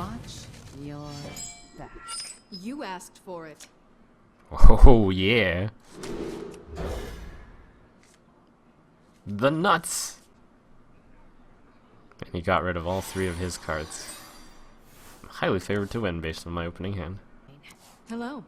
Watch your back. You asked for it. Oh yeah. The nuts! And he got rid of all 3 of his cards. I'm highly favored to win based on my opening hand. Hello.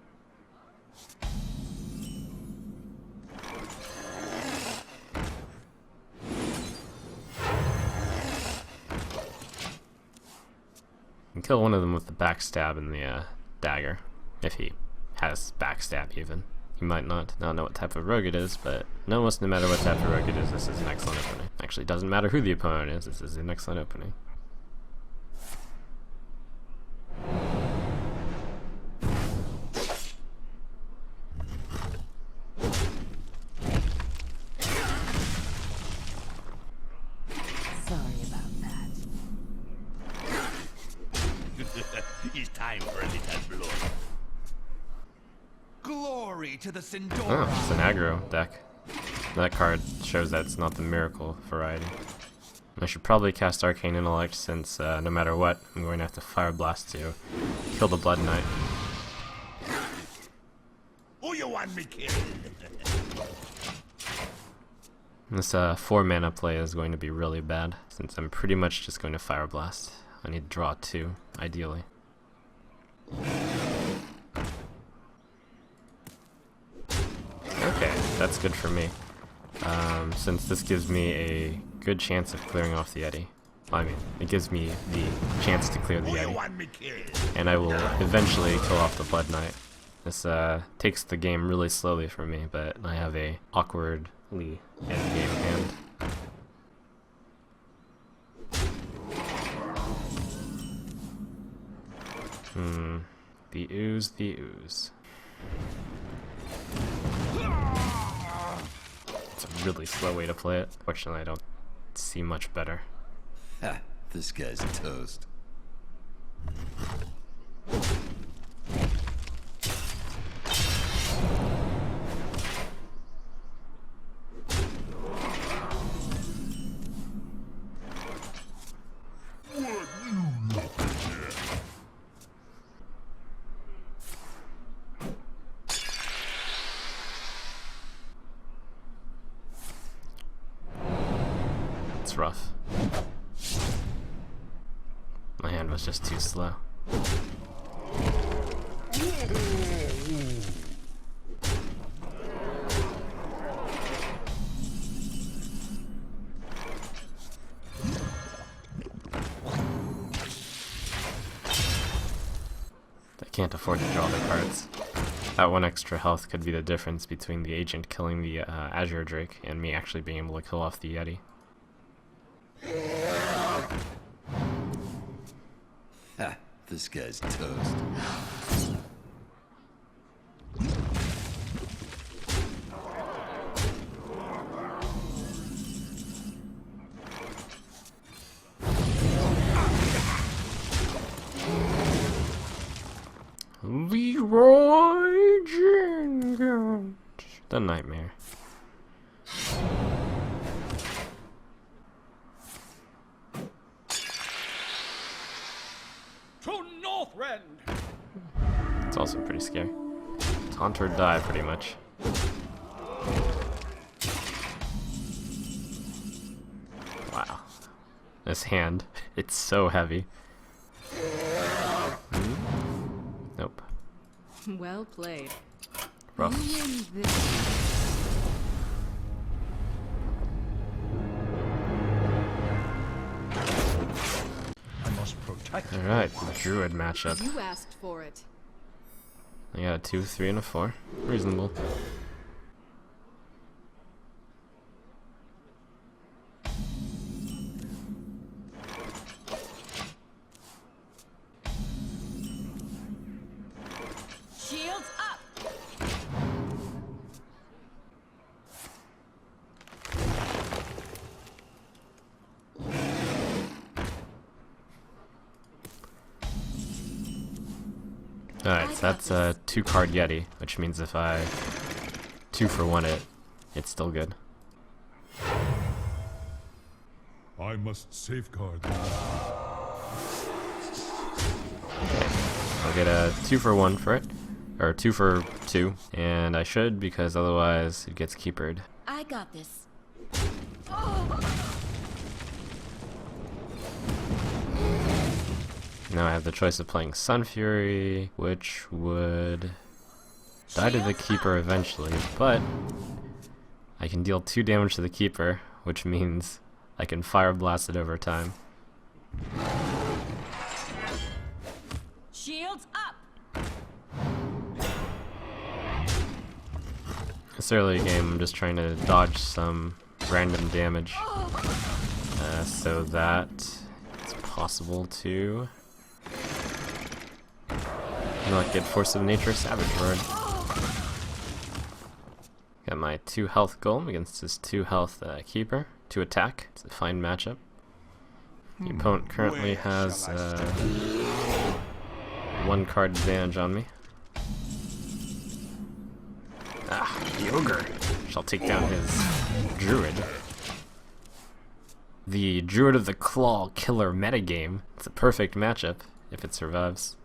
You can kill one of them with the backstab and the dagger, if he has backstab even. You might not know what type of rogue it is, but almost no matter what type of rogue it is, this is an excellent opening. Actually, it doesn't matter who the opponent is, this is an excellent opening. Sorry about that. It's time for a little blood. Glory to the Sindora. Oh, it's an aggro deck. That card shows that it's not the miracle variety. I should probably cast Arcane Intellect since no matter what, I'm going to have to Fire Blast to kill the Blood Knight. Who you want me killed? This 4 mana play is going to be really bad since I'm pretty much just going to Fire Blast. I need to draw 2, ideally. Okay, that's good for me. Since this gives me a good chance of clearing off the Yeti. Well, I mean, it gives me the chance to clear the Yeti. And I will eventually kill off the Blood Knight. This takes the game really slowly for me, but I have a awkwardly endgame hand. The ooze, the ooze. It's a really slow way to play it. Fortunately, I don't see much better. Ha, this guy's toast. It's rough. My hand was just too slow. I can't afford to draw the cards. That 1 extra health could be the difference between the agent killing the Azure Drake and me actually being able to kill off the Yeti. Ha, this guy's toast. Leroy Jenkins. The Nightmare. To Northrend! It's also pretty scary. Taunt or die, pretty much. Wow. This hand, it's so heavy. Nope. Well played. Rough. I must protect. Alright, Druid matchup. You asked for it. I got a 2, 3, and a 4. Reasonable. Shields up! Alright, so that's a 2-card Yeti, which means if I 2-for-1 it, it's still good. I must safeguard them. I'll get a 2-for-1 for it, or 2-for-2, and I should because otherwise it gets keepered. I got this. Now I have the choice of playing Sun Fury, which would die to the keeper eventually, but I can deal 2 damage to the keeper, which means I can Fire Blast it over time. Shields up. This early game, I'm just trying to dodge some random damage so that it's possible to not get Force of Nature Savage Roared. Got my 2 health golem against his 2 health keeper to attack. It's a fine matchup. The opponent currently has 1 card advantage on me. Ah, the ogre shall take down his druid. The Druid of the Claw killer metagame. It's a perfect matchup if it survives.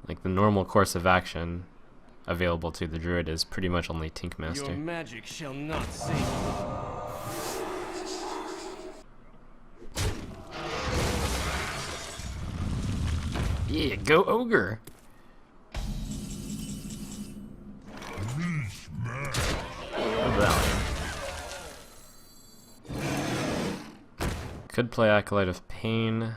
Like, the normal course of action available to the druid is pretty much only Tink Master. Your magic shall not save you. Yeah, go ogre! Could play Acolyte of Pain.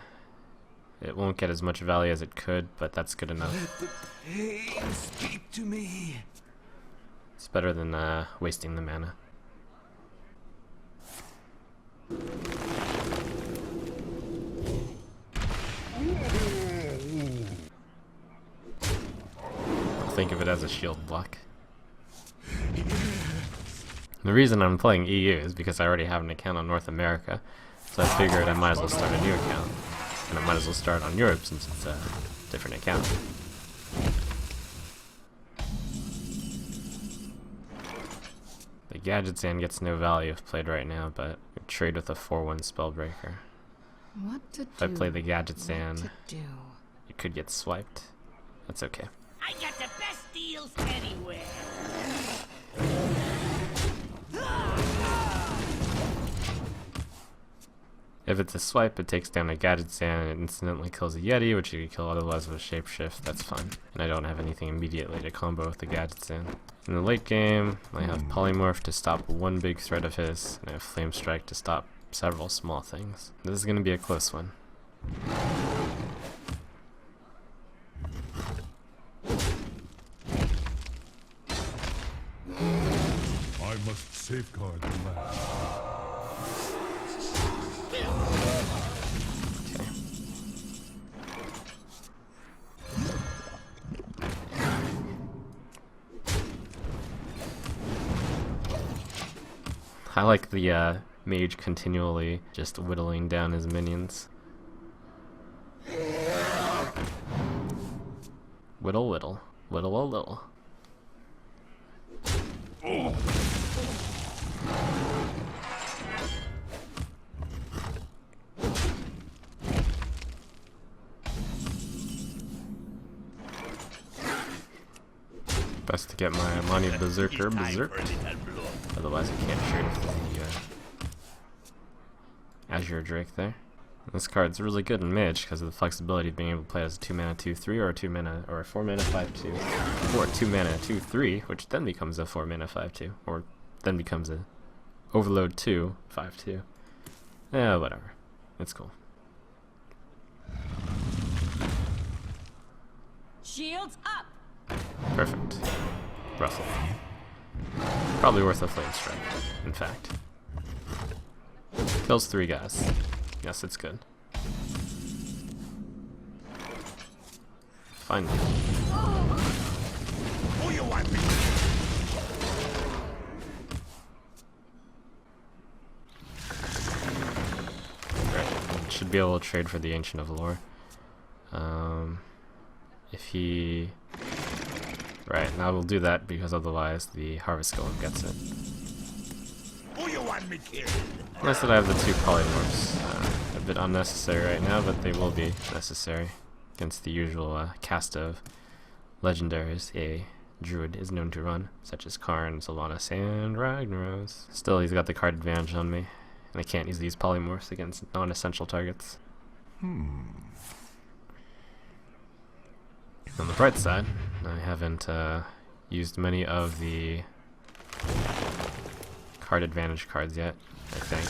It won't get as much value as it could, but that's good enough. Let the pain speak to me. It's better than wasting the mana. I'll think of it as a shield block. The reason I'm playing EU is because I already have an account on North America, so I figured I might as well start a new account. And I might as well start on Europe since it's a different account. The Gadget Sand gets no value if played right now, but we trade with a 4/1 Spellbreaker. What to If I play the Gadget Sand, What to do? it could get swiped. That's okay. I got the best deals anywhere. If it's a swipe, it takes down a Gadget Sand and it instantly kills a Yeti, which you could kill otherwise with a Shapeshift. That's fine. And I don't have anything immediately to combo with the Gadget Sand. In the late game, I have Polymorph to stop 1 big threat of his, and I have Flame Strike to stop several small things. This is going to be a close one. I must safeguard the land. Okay. I like the Mage continually just whittling down his minions. Whittle, whittle. Whittle a little. Best to get my Amani Berserker berserked. Otherwise I can't trade with the Azure Drake there. This card's really good in Mage because of the flexibility of being able to play as a 2-mana 2/3 or a 2-mana or a 4-mana 5/2 or a 2-mana 2/3, which then becomes a 4-mana 5/2 or then becomes a Overload 2 5/2. Yeah, whatever. It's cool. Shields up. Perfect. Russell. Probably worth a Flame Strike, in fact. Kills 3 guys. Yes, it's good. Fine. Oh, you want me? Right. Should be able to trade for the Ancient of Lore. If he... Right, now we'll do that because otherwise the Harvest Golem gets it. Oh, you want me killed? Nice that I have the 2 polymorphs. A bit unnecessary right now, but they will be necessary. against the usual cast of legendaries a Druid is known to run, such as Karn, Sylvanas, and Ragnaros. Still, he's got the card advantage on me, and I can't use these polymorphs against non-essential targets. On the bright side, I haven't used many of the card advantage cards yet, I think.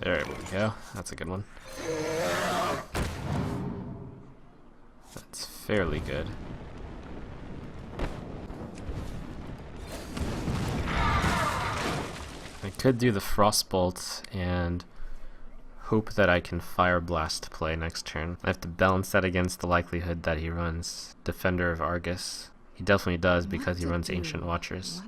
There we go. That's a good one. That's fairly good. I could do the Frostbolt and hope that I can Fire Blast play next turn. I have to balance that against the likelihood that he runs Defender of Argus. He definitely does because he runs Ancient Watchers.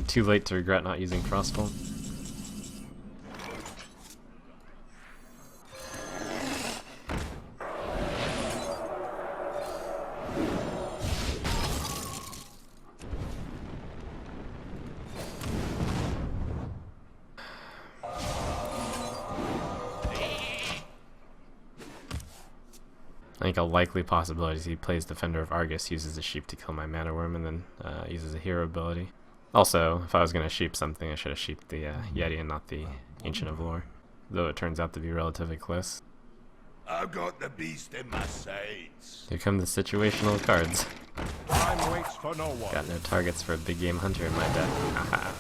Too late to regret not using Frostbolt. I think a likely possibility is he plays Defender of Argus, uses a sheep to kill my Mana Worm, and then uses a hero ability. Also, if I was going to sheep something, I should have sheeped the Yeti and not the Ancient of Lore, though it turns out to be relatively close. I've got the beast in my sights. Here come the situational cards. Time waits for no one. Got no targets for a big game hunter in my deck. Haha.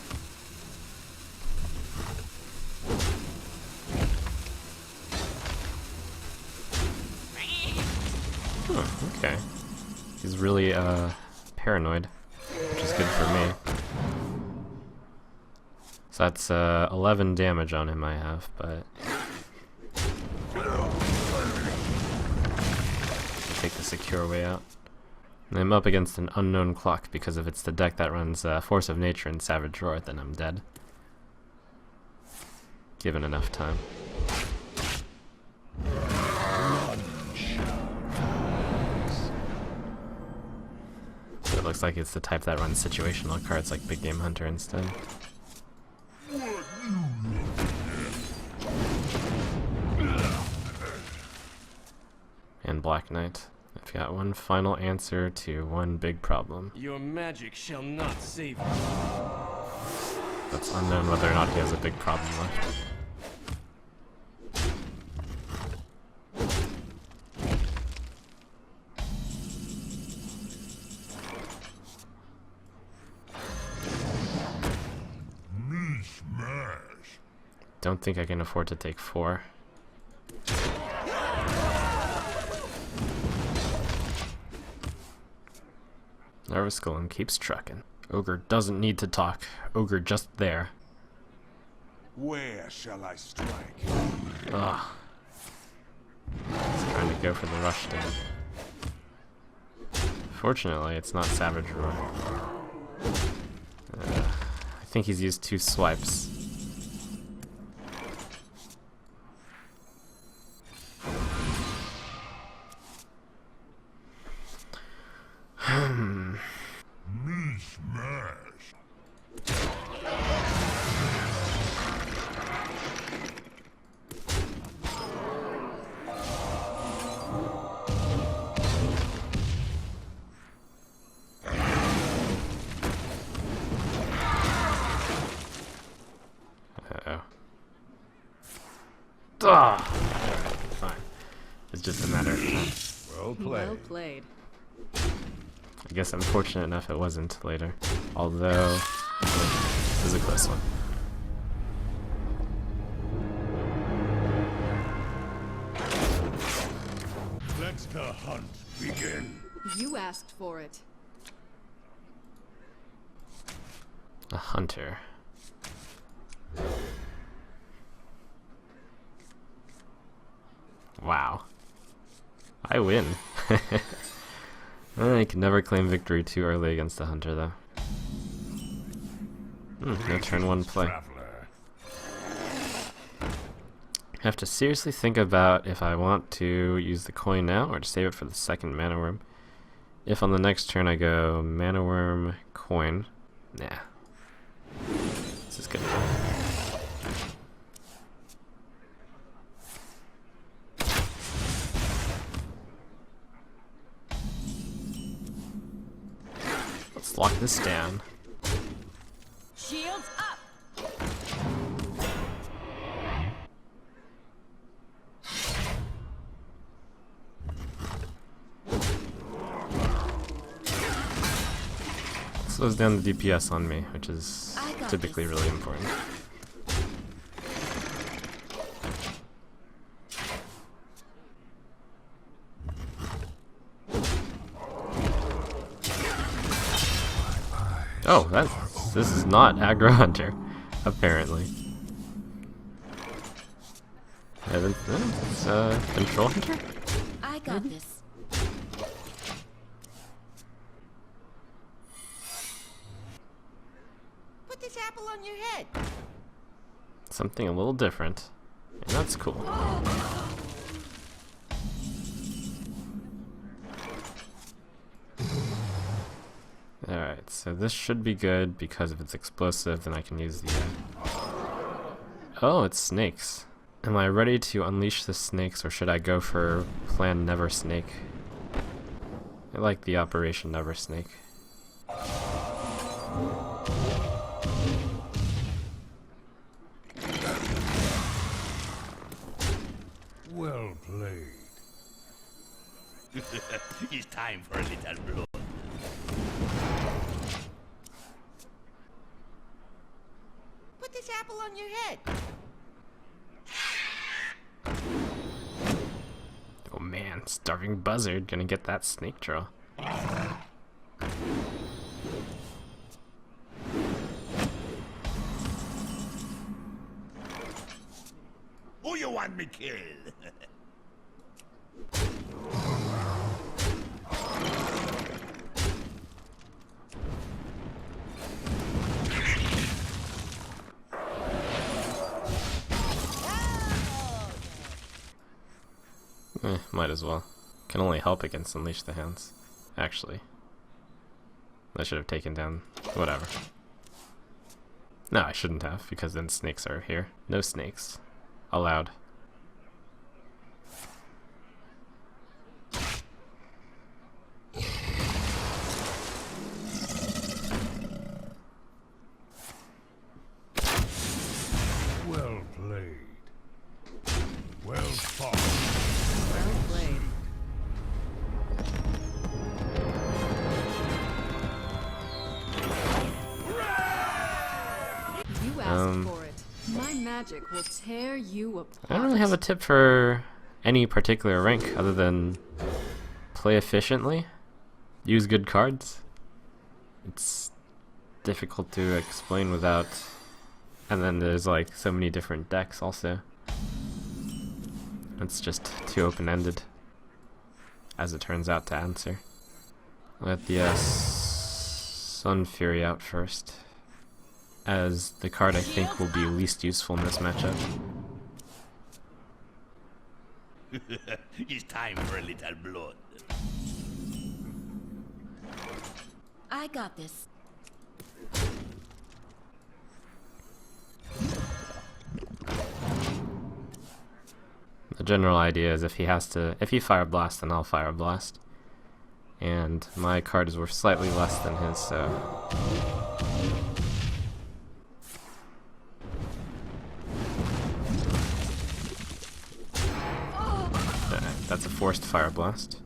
Huh, okay. He's really paranoid, which is good for me. So that's 11 damage on him I have, but I'll take the secure way out. And I'm up against an unknown clock because if it's the deck that runs Force of Nature and Savage Roar, then I'm dead. Given enough time. So it looks like it's the type that runs situational cards like Big Game Hunter instead. And Black Knight. I've got one final answer to one big problem. Your magic shall not save you. That's unknown whether or not he has a big problem left. Don't think I can afford to take 4. Nervous Golem keeps trucking. Ogre doesn't need to talk. Ogre just there. Where shall I strike? Ugh. He's trying to go for the rush down. Fortunately, it's not Savage Roar. I think he's used 2 swipes. Alright, fine. It's just a matter of time. Well played. Well played. I guess I'm fortunate enough it wasn't later. Although, this is a close one. Let the hunt begin. You asked for it. A hunter. Wow. I win. I can never claim victory too early against a hunter, though. No turn 1 play. I have to seriously think about if I want to use the coin now or to save it for the second mana worm. If on the next turn I go mana worm, coin, nah. This is good. Let's lock this down. Shields up. Slows down the DPS on me, which is typically really important. Oh, this is not aggro hunter, apparently. It's control hunter? I got this. Put this apple on your head. Something a little different, and that's cool. Alright, so this should be good because if it's explosive, then I can use the... Oh, it's snakes. Am I ready to unleash the snakes, or should I go for plan Never Snake? I like the Operation Never Snake. Well played. It's time for a little blood. Put this apple on your head. Oh man, Starving Buzzard gonna get that snake draw. Who you want me kill? Might as well. Can only help against Unleash the Hounds. Actually. I should have taken down... whatever. No, I shouldn't have, because then snakes are here. No snakes. Allowed. Well played. Well fought. Well played. You asked for it. My magic will tear you apart. I don't really have a tip for any particular rank other than play efficiently, use good cards. It's difficult to explain without... And then there's like so many different decks also. It's just too open-ended, as it turns out to answer. Let the Sun Fury out first, as the card I think will be least useful in this matchup. It's time for a little blood. I got this. The general idea is if he Fire Blast, then I'll Fire Blast. And my card is worth slightly less than his, so... That's a forced Fire Blast.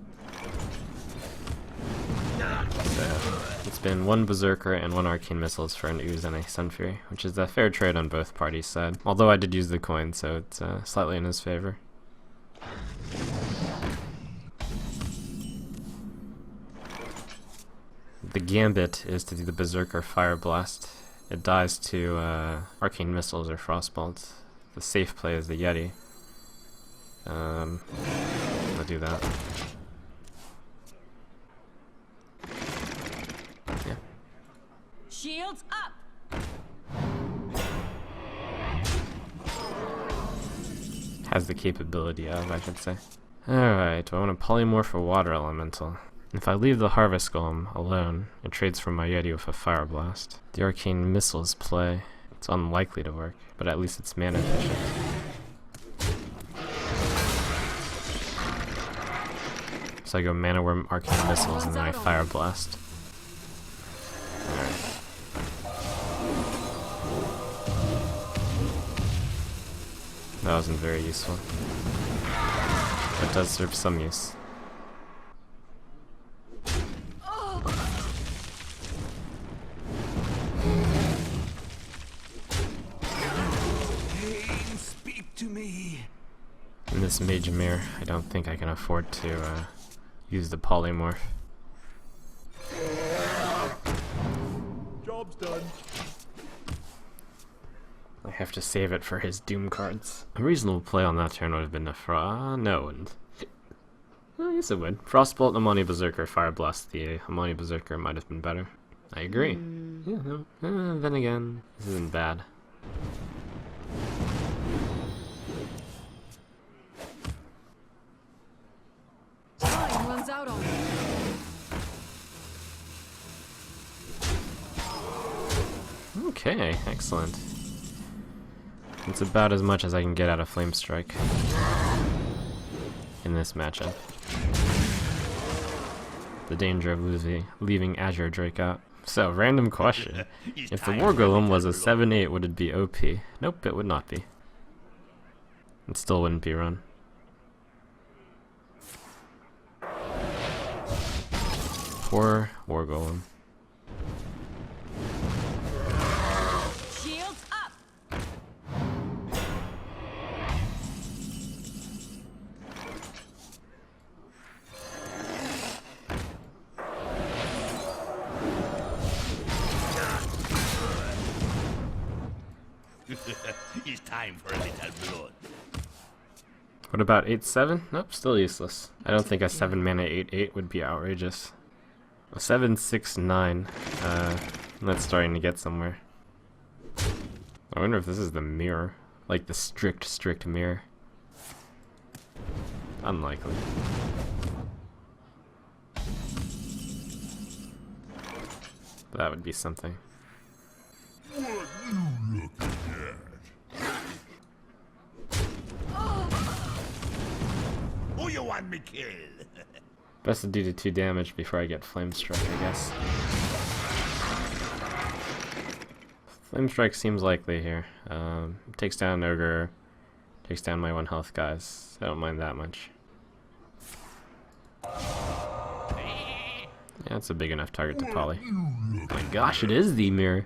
So, it's been one Berserker and one Arcane Missiles for an Ooze and a Sun Fury, which is a fair trade on both parties' side. Although I did use the coin, so it's slightly in his favor. The gambit is to do the Berserker Fire Blast. It dies to Arcane Missiles or Frostbolt. The safe play is the Yeti. I'll do that. Shields up. Has the capability of, I should say. Alright, do I want to polymorph a water elemental? If I leave the Harvest Golem alone, it trades for my Yeti with a Fire Blast. The Arcane Missile's play. It's unlikely to work, but at least it's mana efficient. So I go Mana Worm, Arcane Missiles, and then I Fire Blast. Alright. That wasn't very useful. That does serve some use. Speak to me. In this Mage Mirror, I don't think I can afford to use the polymorph. Job's done. I have to save it for his Doom cards. A reasonable play on that turn would have been a no, and well, yes it would. Frostbolt, Amani Berserker, Fire Blast the Amani Berserker might have been better. I agree. Yeah, no. Then again, this isn't bad. Time runs out on me. Okay, excellent. It's about as much as I can get out of Flame Strike in this matchup. The danger of leaving Azure Drake out. So, random question. If the War Golem was a 7/8, would it be OP? Nope, it would not be. It still wouldn't be run. Poor War Golem. Shields up. It's time for a little blood. What about 8/7? Nope, still useless. I don't think a 7 mana 8/8 would be outrageous. A 7/6/9. That's starting to get somewhere. I wonder if this is the mirror. Like the strict mirror. Unlikely. That would be something. Who you want me kill? Best to do to 2 damage before I get Flame Strike, I guess. Flame Strike seems likely here. Takes down Ogre, takes down my 1 health guys. I don't mind that much. Yeah, it's a big enough target to poly. Oh my gosh, it is the mirror.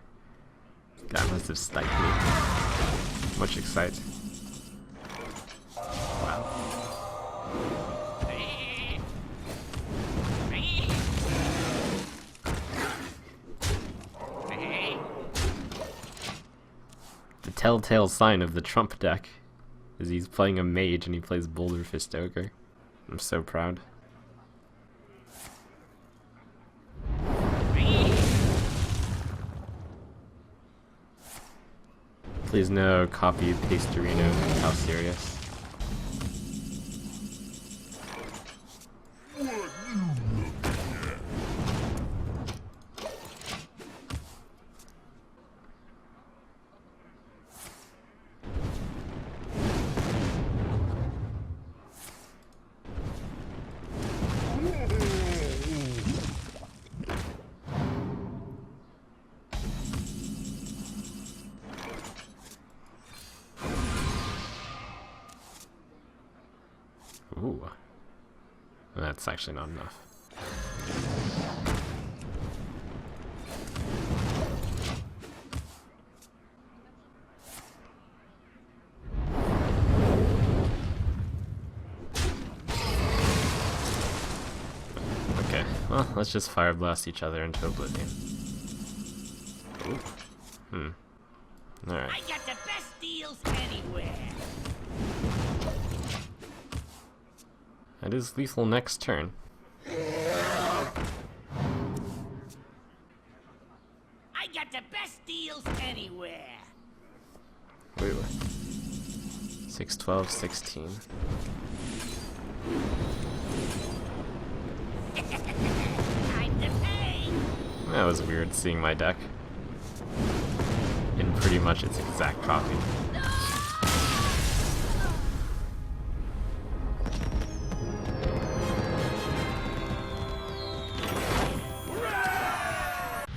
Guy must have sniped me. Much excite. Wow. The telltale sign of the Trump deck is he's playing a Mage and he plays Boulder Fist Ogre. I'm so proud. Please no copy Pastorino. How serious? Ooh. That's actually not enough. Okay, well, let's just Fire Blast each other into oblivion. Ooh. Alright. I got the best deals anywhere. That is lethal next turn. I got got the best deals anywhere. Wait. 6, 12, 16. Time to pay. That was weird seeing my deck in pretty much its exact copy.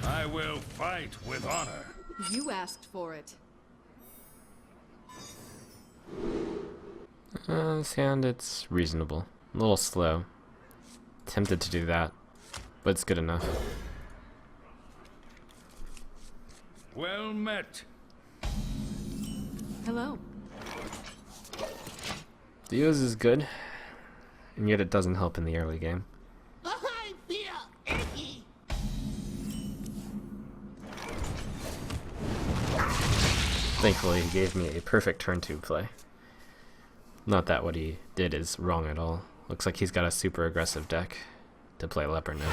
I will fight with honor. You asked for it. This hand, it's reasonable. A little slow. Tempted to do that, but it's good enough. Well met. Hello. Dios is good, and yet it doesn't help in the early game. I feel icky. Thankfully, he gave me a perfect turn 2 play. Not that what he did is wrong at all. Looks like he's got a super aggressive deck to play Leper now.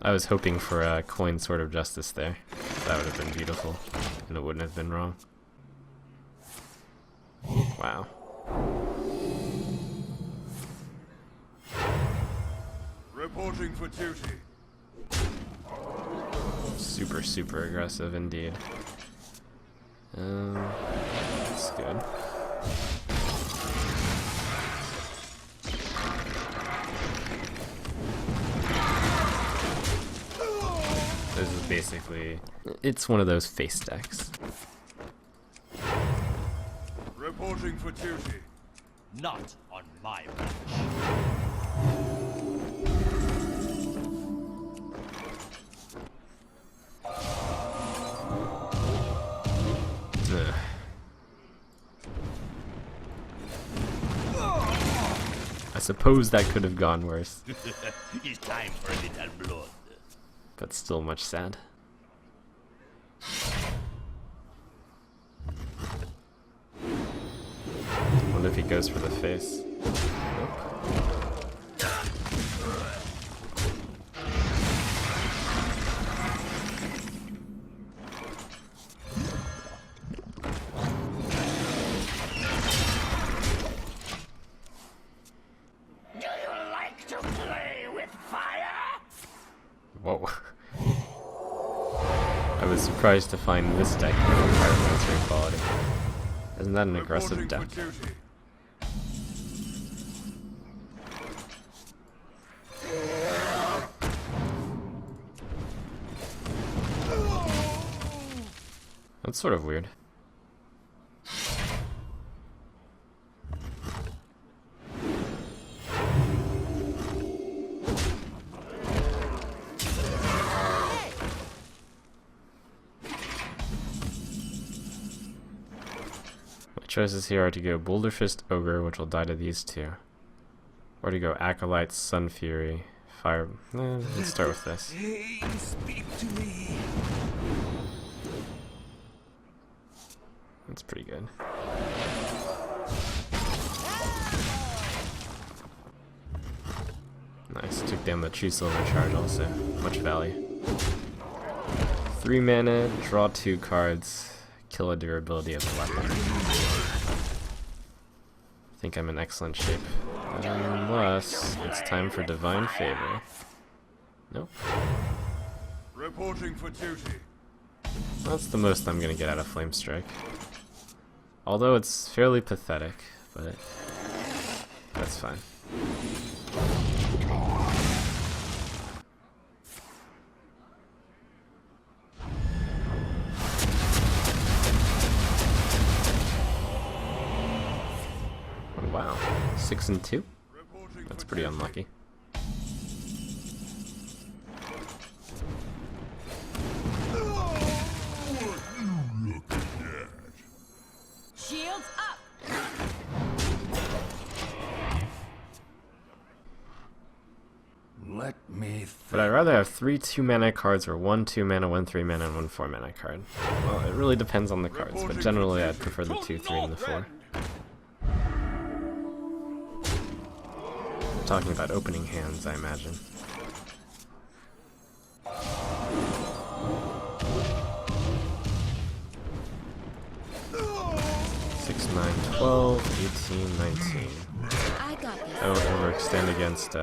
I was hoping for a coin Sword of Justice there. That would have been beautiful, and it wouldn't have been wrong. Wow. Reporting for duty. Super, super aggressive indeed. That's good. This is basically, it's one of those face decks. Reporting for duty. Not on my watch. Ugh. I suppose that could have gone worse, It's time for a little blood. but still much sad. Wonder if he goes for the face. Do you like to play with fire? Whoa. I was surprised to find this deck with pyromancer quality. Isn't that an aggressive Reporting deck? for duty. That's sort of weird. My choices here are to go Boulder Fist Ogre, which will die to these two, or to go Acolyte, Sun Fury, Fire. Let's start with this. Hey, speak to me. That's pretty good. Nice, took down the True Silver charge also. Much value. 3 mana, draw 2 cards, kill a durability of the weapon. I think I'm in excellent shape. Unless it's time for Divine Favor. Nope. Reporting for duty. That's the most I'm gonna get out of Flame Strike. Although it's fairly pathetic, but that's fine. Oh, wow, 6 and 2? Reporting That's for pretty duty. unlucky. Shields up. Let me But I'd rather have 3 2-mana cards or 1 2-mana, 1 3-mana, and 1 4-mana card. Well, it really depends on the cards, but generally I'd prefer the 2, 3, and the 4. talking about opening hands, I imagine. 6, 9, 12, 18, 19. I got this. I will overextend against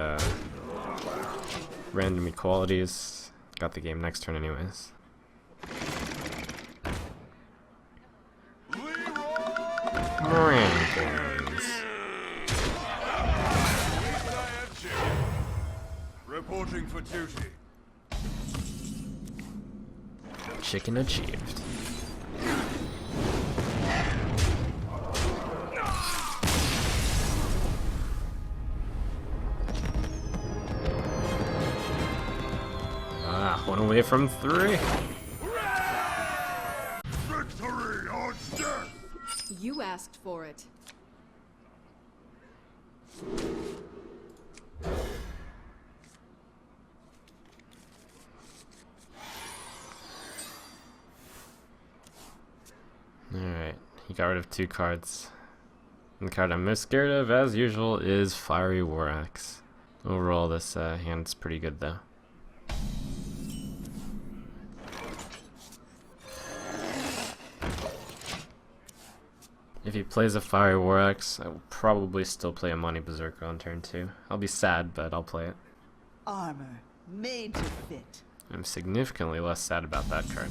random equalities. Got the game next turn anyways. Rankings. Reporting for duty. Chicken achieved. One away from 3. Victory or death! You asked for it. Alright, he got rid of 2 cards. And the card I'm most scared of, as usual, is Fiery War Axe. Overall, this hand's pretty good though. If he plays a Fiery War Axe, I will probably still play a Money Berserker on turn 2. I'll be sad, but I'll play it. Armor made to fit. I'm significantly less sad about that card.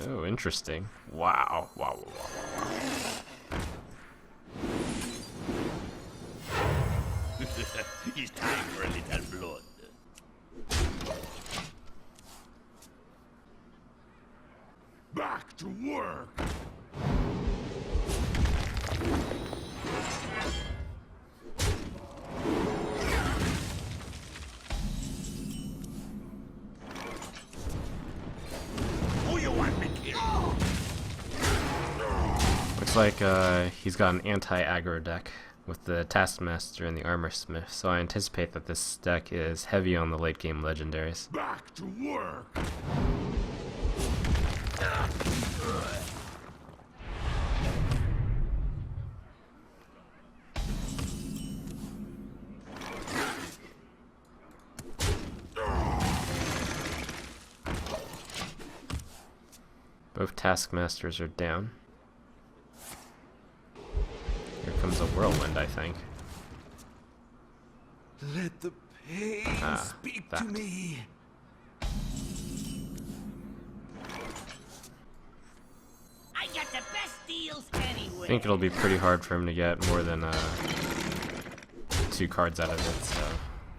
Oh, interesting. Wow. Wow, wow, wow, wow. It's time for a little blood. Back to work! Who you want me killed? Looks like he's got an anti-aggro deck with the Taskmaster and the Armor Smith, so I anticipate that this deck is heavy on the late game legendaries. Back to work! Both Taskmasters are down. Here comes a Whirlwind, I think. Let the pain speak to that. me. I got the best deals anyway. I think it'll be pretty hard for him to get more than 2 cards out of it, so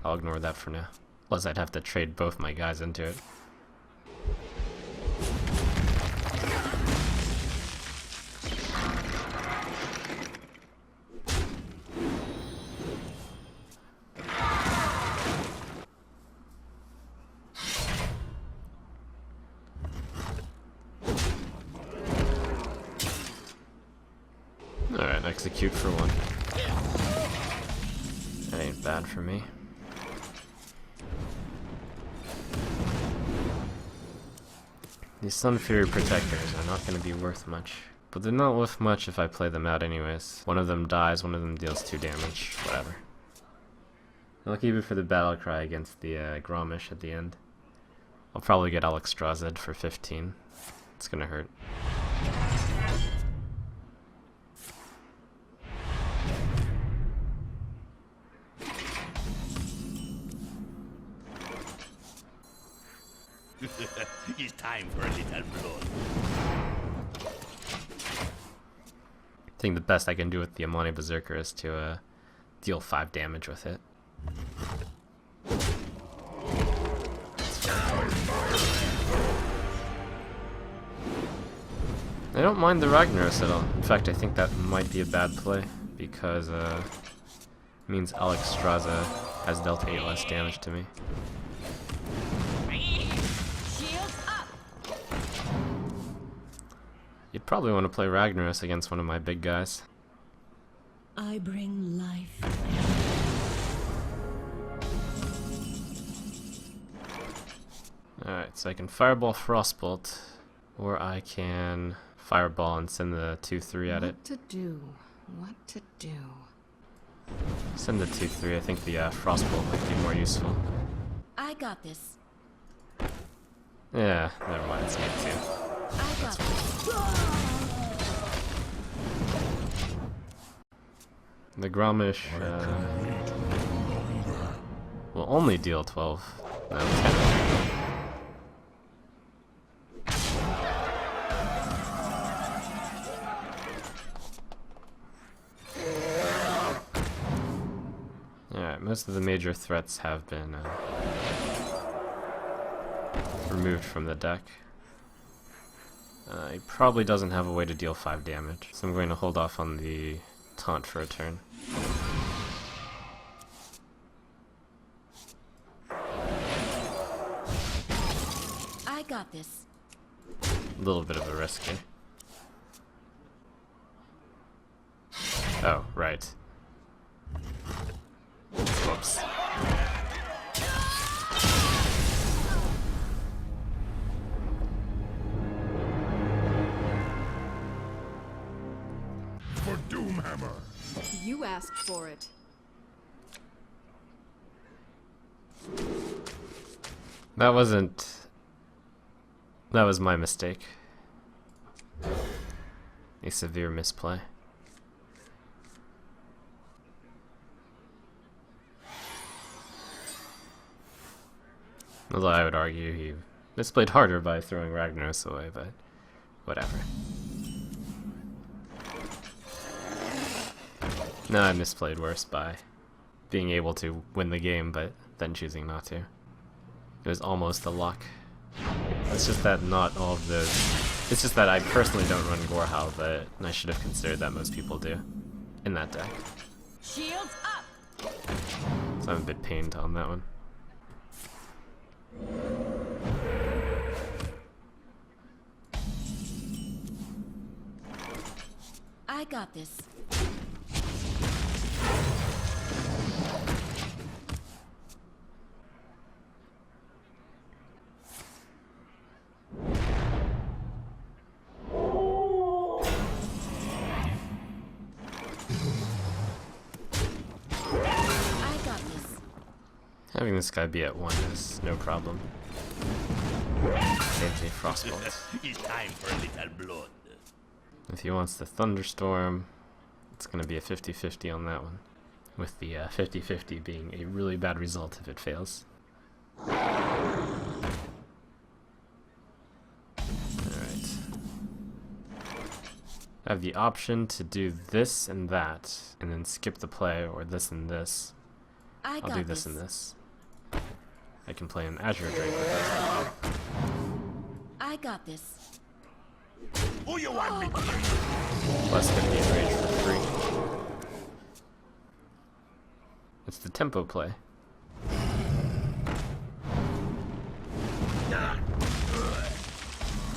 I'll ignore that for now. Plus I'd have to trade both my guys into it. Alright, execute for 1. That ain't bad for me. These Sun Fury Protectors are not going to be worth much. But they're not worth much if I play them out anyways. One of them dies, one of them deals 2 damage, whatever. I'll keep it for the battle cry against the Gromish at the end. I'll probably get Alexstrasza for 15. It's gonna hurt. It's time for a little blood. I think the best I can do with the Amani Berserker is to deal 5 damage with it. I don't mind the Ragnaros at all. In fact, I think that might be a bad play, because it means Alexstrasza has dealt 8 less damage to me. Shields up. You'd probably want to play Ragnaros against one of my big guys. I bring life. Alright, so I can Fireball Frostbolt, or I can Fireball and send the 2/3 at it. What to do? What to do? Send the 2/3. I think the Frostbolt might be more useful. I got this. Yeah, never mind. It's me too. I got this. The Gromish will only deal 12. No, 10. Alright, most of the major threats have been removed from the deck. He probably doesn't have a way to deal 5 damage, so I'm going to hold off on the taunt for a turn. I got this. A little bit of a risk here. Oh, right. Whoops. For Doomhammer. You asked for it. That wasn't... That was my mistake. A severe misplay. Although I would argue he misplayed harder by throwing Ragnaros away, but whatever. No, I misplayed worse by being able to win the game, but then choosing not to. It was almost a lock. It's just that not all of those... It's just that I personally don't run Gorehowl, but I should have considered that most people do in that deck. Shields up. So I'm a bit pained on that one. I got this. Having this guy be at 1 is no problem. Saves a Frostbolt. It's time for a little blood. If he wants the Thunderstorm, it's going to be a 50-50 on that one. With the 50-50 being a really bad result if it fails. Alright. I have the option to do this and that, and then skip the play, or this and this. I'll do this and this. I can play an Azure Drake with that. I got this. Who you want me to? Plus 50 range for free. It's the tempo play.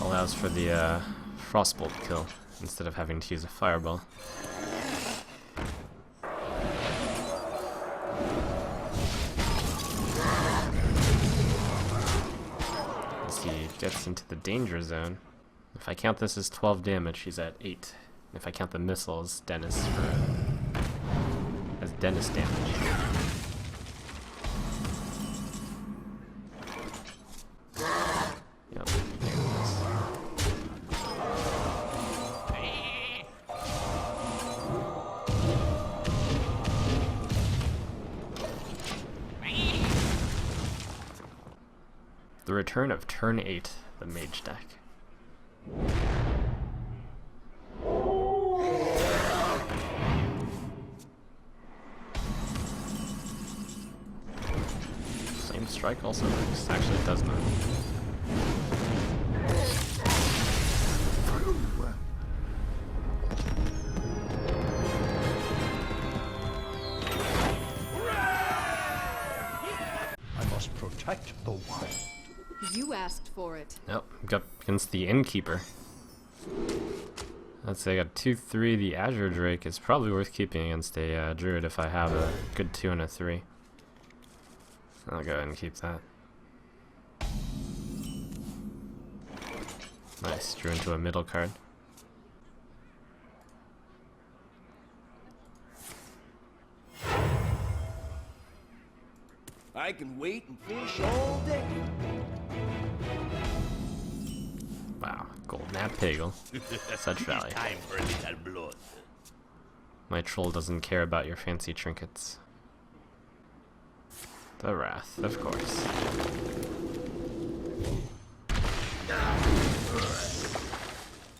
Allows for the Frostbolt kill instead of having to use a Fireball. He gets into the danger zone. If I count this as 12 damage, he's at 8. If I count the missile as Dennis as Dennis damage. Yep, there it is. The return of turn 8, the Mage deck. Same strike also works. Actually, it does not. I must protect the wild. You asked for it. Nope, got against the Innkeeper. Let's say I got 2-3. The Azure Drake is probably worth keeping against a Druid if I have a good 2 and a 3. I'll go ahead and keep that. Nice, drew into a middle card. I can wait and fish all day. Wow, gold nap Pagel. Such value. Time for a little blood. My troll doesn't care about your fancy trinkets. The Wrath, of course.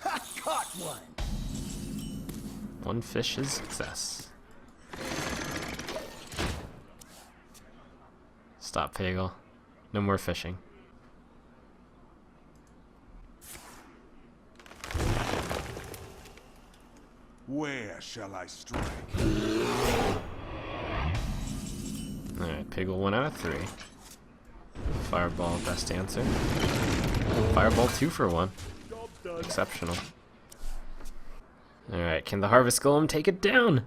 Ha! Caught one! One fish is success. Stop, Pagel. No more fishing. Where shall I strike? Alright, Pagel 1 out of 3. Fireball, best answer. Fireball 2 for 1. Exceptional. Alright, can the Harvest Golem take it down?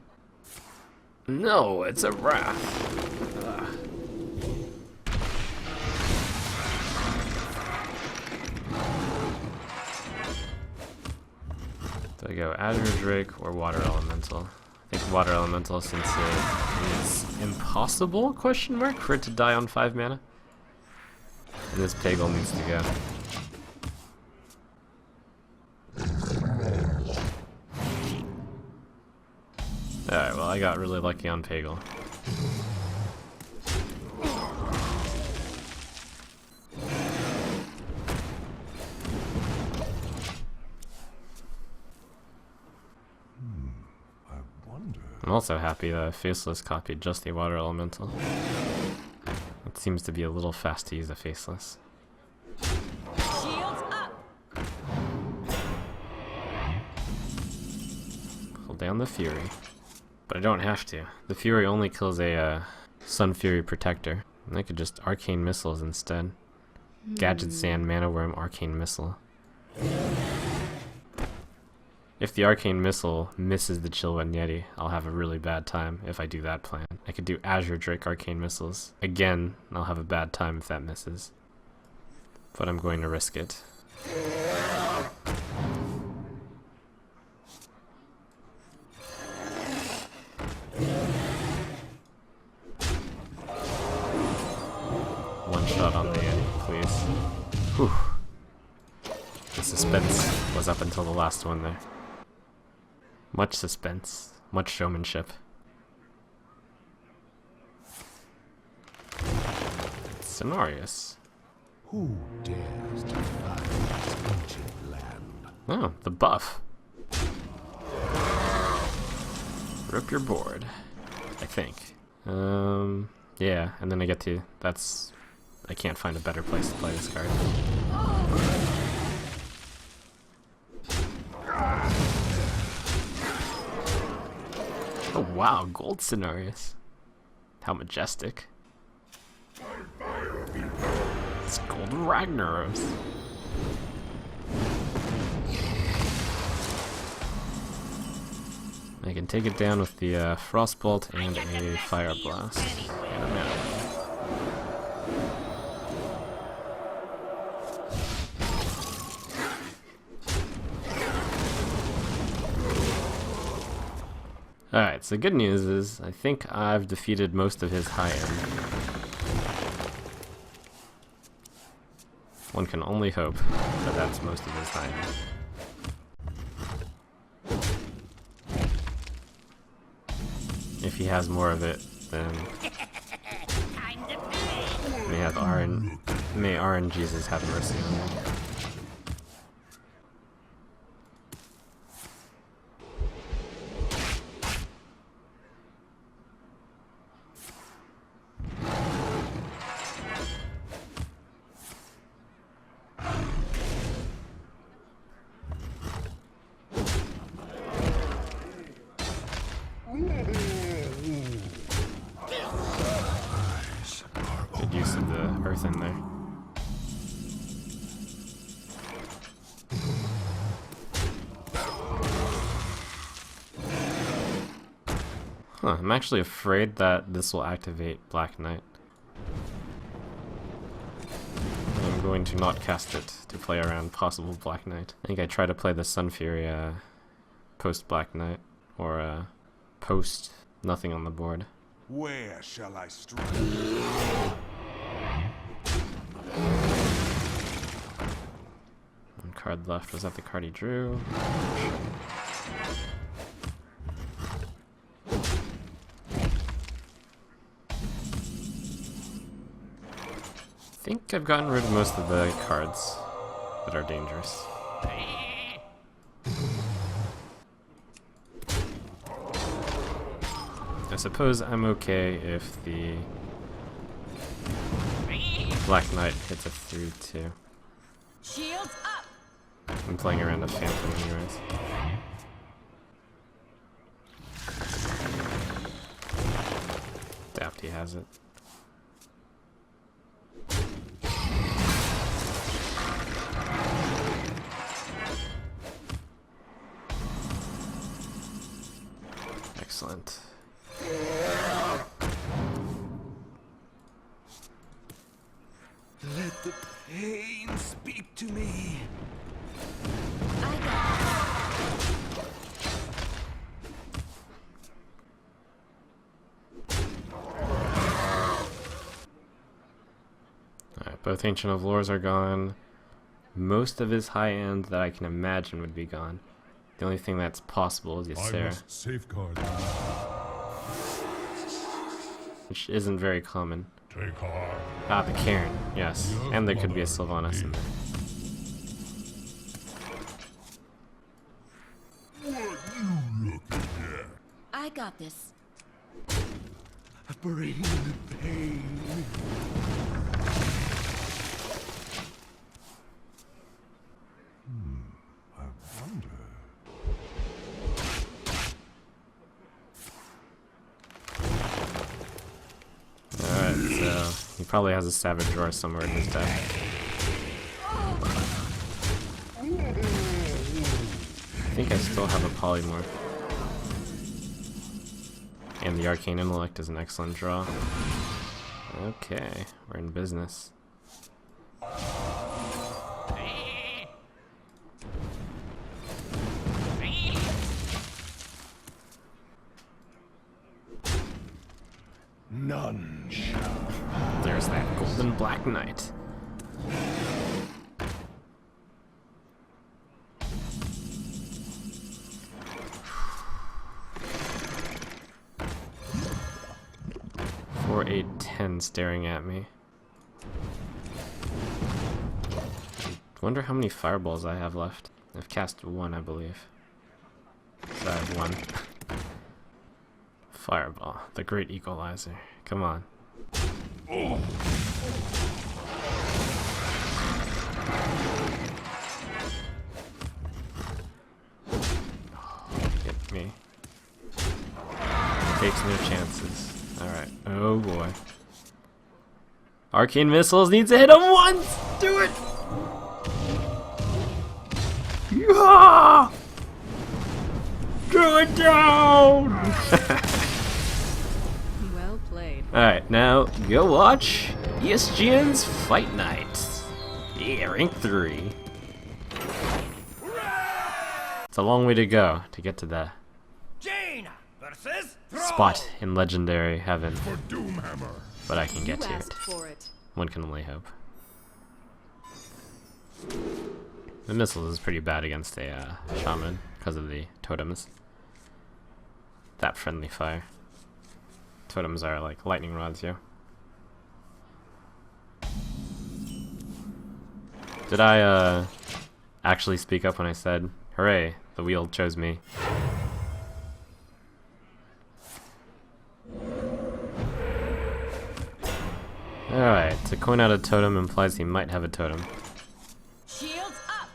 No, it's a Wrath. Ugh. Do I go Azure Drake or Water Elemental? I think Water Elemental, since it is impossible, question mark, for it to die on 5 mana. And this Pagel needs to go. Alright, well I got really lucky on Pagel. I'm also happy that Faceless copied just the Water Elemental. It seems to be a little fast to use a Faceless. Shields up. Pull down the Fury. But I don't have to. The Fury only kills a Sun Fury Protector. And I could just Arcane Missiles instead. Gadget Sand, Mana Worm, Arcane Missile. If the Arcane Missile misses the Chillwind Yeti, I'll have a really bad time if I do that plan. I could do Azure Drake Arcane Missiles. Again, I'll have a bad time if that misses. But I'm going to risk it. One shot on the Yeti, please. Whew. The suspense was up until the last one there. Much suspense, much showmanship. Cenarius. Who dares defy this ancient land? Oh, the buff. Rip your board, I think. Yeah, and then I get to, I can't find a better place to play this card. Oh wow, gold Cenarius. How majestic. It's gold Ragnaros. I can take it down with the Frostbolt and a Fire Blast. And a Mana. Alright, so good news is, I think I've defeated most of his high end. One can only hope that that's most of his high end. If he has more of it, then may RNGesus have mercy on him. Good use of the earth in there. Huh, I'm actually afraid that this will activate Black Knight. I'm going to not cast it to play around possible Black Knight. I think I try to play the Sun Fury post Black Knight, or post nothing on the board. Where shall I strike? One card left. Was that the card he drew? I think I've gotten rid of most of the cards that are dangerous. I suppose I'm okay if the Black Knight hits a 3-2. Shields up. I'm playing around a Phantom anyways. Dafty has it. Excellent. Let the pain speak to me. I got Alright, both Ancient of Lores are gone. Most of his high end that I can imagine would be gone. The only thing that's possible is Ysera, Safeguard. which isn't very common. Take heart. Ah, the Cairn, yes. And there could be a Sylvanas in there. I got this. Bring the pain. I wonder. Alright, so he probably has a Savage Roar somewhere in his deck. I think I still have a Polymorph. And the Arcane Intellect is an excellent draw. Okay, we're in business. None shall. There's that Golden Black Knight. Four, 8, 10 staring at me. Wonder how many fireballs I have left. I've cast one, I believe. So I have one. Fireball, the great equalizer. Come on. Hit me. Takes no chances. Alright. Oh boy. Arcane Missiles needs to hit him once! Do it! Yeah! Druid down! Well played. Alright, now go watch ESGN's Fight Night. Yeah, rank 3. It's a long way to go to get to the Jaina versus spot in legendary heaven, For Doomhammer. but I can get You to asked it. for it. One can only hope. The missiles is pretty bad against a shaman because of the totems. That friendly fire. Totems are like lightning rods, yo. Did I actually speak up when I said, hooray, the wheel chose me? Alright, to coin out a totem implies he might have a totem. Shields up.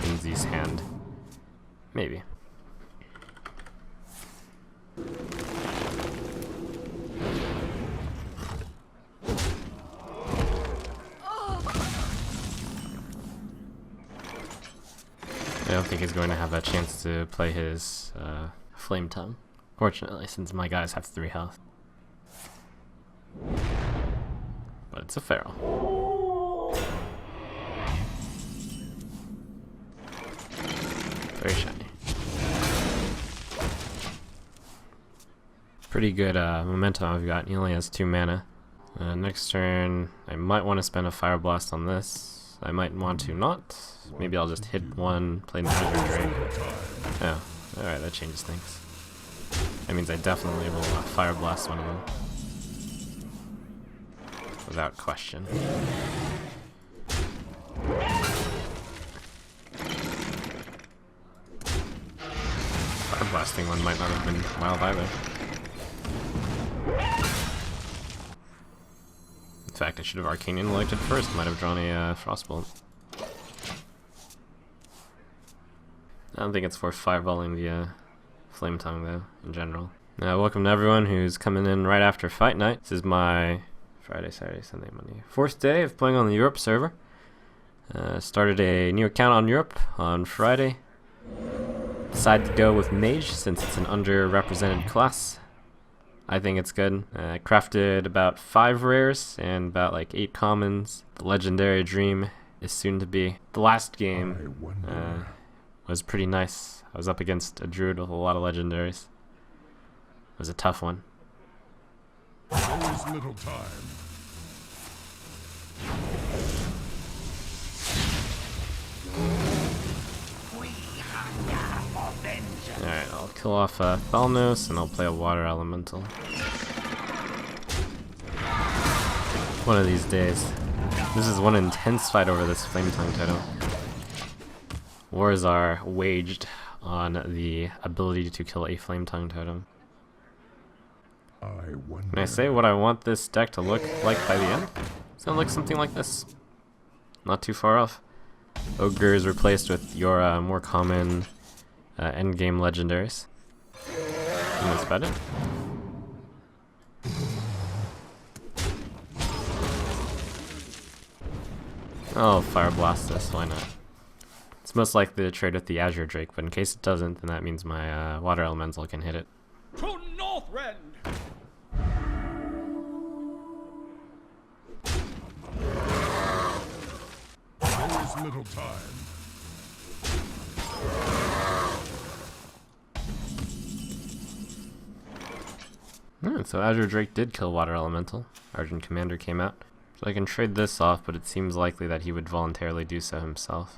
Lindsay's hand. Maybe. I don't think he's going to have a chance to play his Flame Tongue. Fortunately, since my guys have 3 health. But it's a feral. Very shiny. Pretty good momentum I've got. He only has 2 mana. Next turn, I might want to spend a Fire Blast on this. I might want to not. Maybe I'll just hit one, play the Azure Drake. Oh, alright, that changes things. That means I definitely will Fire Blast one of them. Without question. Fire Blasting one might not have been wild either. In fact, I should have Arcane Intellect first. Might have drawn a Frostbolt. I don't think it's worth fireballing the Flame Tongue though, in general. Welcome to everyone who's coming in right after Fight Night. This is my Friday, Saturday, Sunday, Monday, 4th day of playing on the Europe server. Started a new account on Europe on Friday. Decided to go with Mage since it's an underrepresented class. I think it's good. I crafted about 5 rares and about like 8 commons. The Legendary Dream is soon to be. The last game was pretty nice. I was up against a Druid with a lot of legendaries. It was a tough one. There is little time. Alright, I'll kill off Thalnos and I'll play a Water Elemental. One of these days. This is one intense fight over this Flame Tongue title. Wars are waged on the ability to kill a Flame Tongue totem. Can I say what I want this deck to look like by the end? It's gonna look something like this. Not too far off. Ogre is replaced with your more common endgame legendaries. And that's about it. I'll Fire Blast this, why not? It's most likely to trade with the Azure Drake, but in case it doesn't, then that means my Water Elemental can hit it. To Northrend! There is little time. So Azure Drake did kill Water Elemental. Argent Commander came out. So I can trade this off, but it seems likely that he would voluntarily do so himself.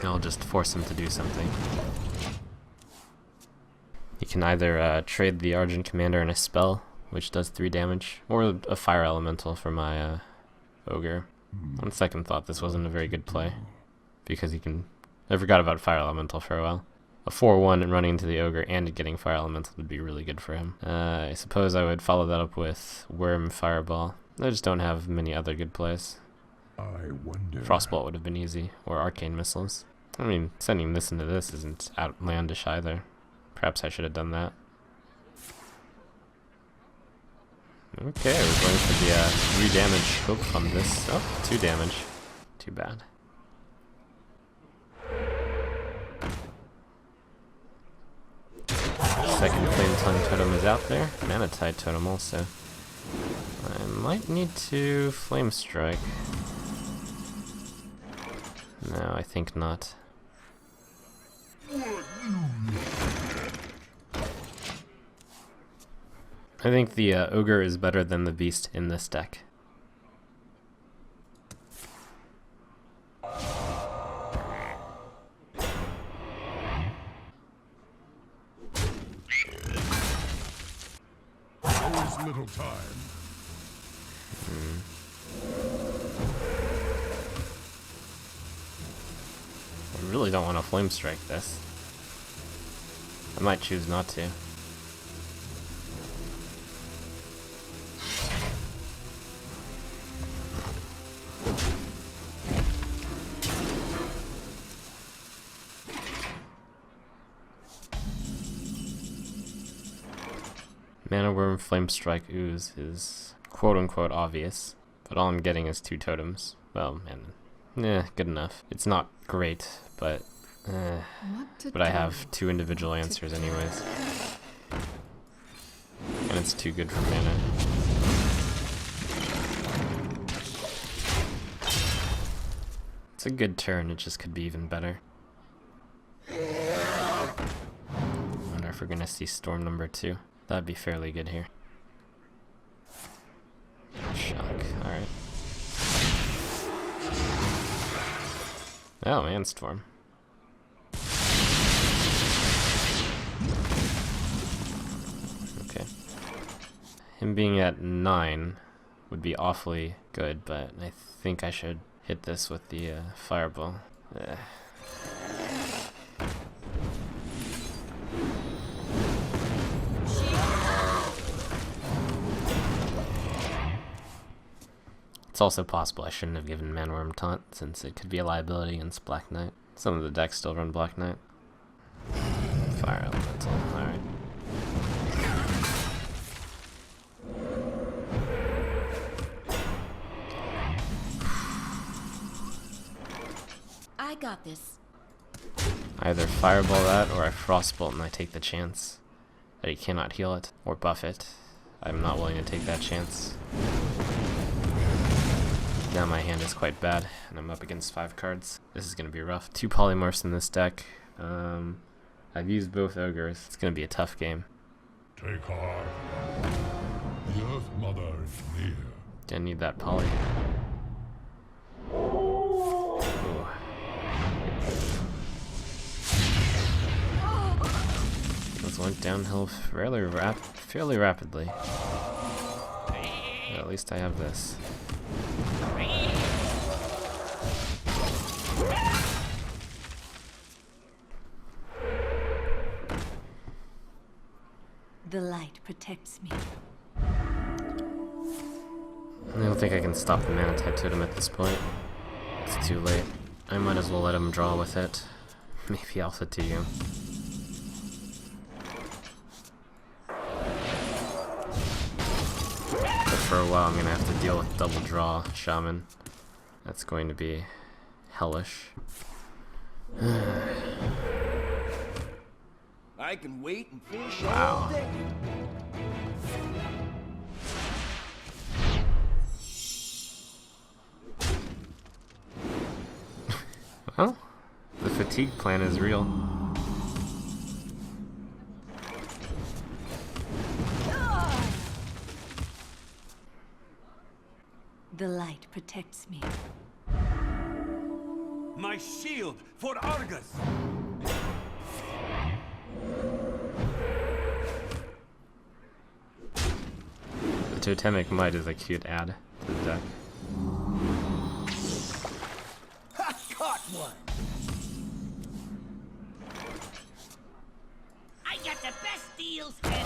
I'll just force him to do something. You can either trade the Argent Commander and a spell, which does 3 damage, or a Fire Elemental for my Ogre. On second thought, this wasn't a very good play, because he can... I forgot about Fire Elemental for a while. A 4-1 and running into the Ogre and getting Fire Elemental would be really good for him. I suppose I would follow that up with Worm Fireball. I just don't have many other good plays. I wonder. Frostbolt would have been easy, or Arcane Missiles. I mean, sending this into this isn't outlandish either. Perhaps I should have done that. Okay, we're going for the 3 damage hope on this. Oh, 2 damage. Too bad. Second Flame Tongue totem is out there. Manatite totem also. I might need to Flame Strike. No, I think not. I think the Ogre is better than the Beast in this deck. Little time. I really don't want to Flame Strike this. I might choose not to. Mana Worm Flame Strike Ooze is quote-unquote obvious, but all I'm getting is 2 totems. Well, man, good enough. It's not great, but I have 2 individual answers anyways. And it's too good for mana. It's a good turn, it just could be even better. I wonder if we're gonna see Storm number 2. That'd be fairly good here. Oh, and Storm. Okay. Him being at 9 would be awfully good, but I think I should hit this with the fireball. It's also possible I shouldn't have given Manworm Taunt, since it could be a liability against Black Knight. Some of the decks still run Black Knight. Fire Elemental, alright. I got this. I either fireball that, or I frostbolt and I take the chance that he cannot heal it, or buff it. I'm not willing to take that chance. Now my hand is quite bad, and I'm up against 5 cards. This is going to be rough. 2 polymorphs in this deck. I've used both ogres. It's going to be a tough game. Take heart. The Earth Mother is near. Gonna need that poly. Ooh. Those went downhill fairly rapidly. Well, at least I have this. The light protects me. I don't think I can stop the Mana-Type Totem at this point. It's too late. I might as well let him draw with it. Maybe Alpha to you. But for a while I'm gonna have to deal with double draw Shaman. That's going to be hellish. I can wait and fish Wow. all day. Well, the fatigue plan is real. The light protects me. My shield for Argus. The Totemic Might is a cute add to the deck. Ha! Caught one. I got the best deals anywhere.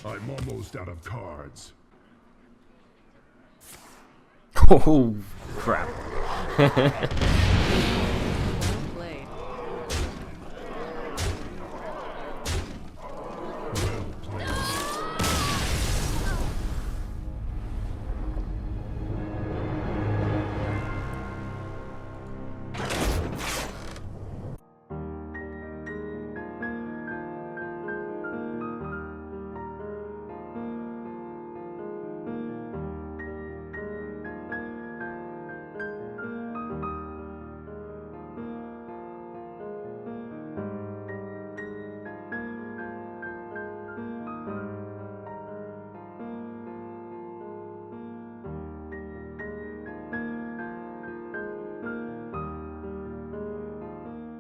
I'm almost out of cards. Oh, crap.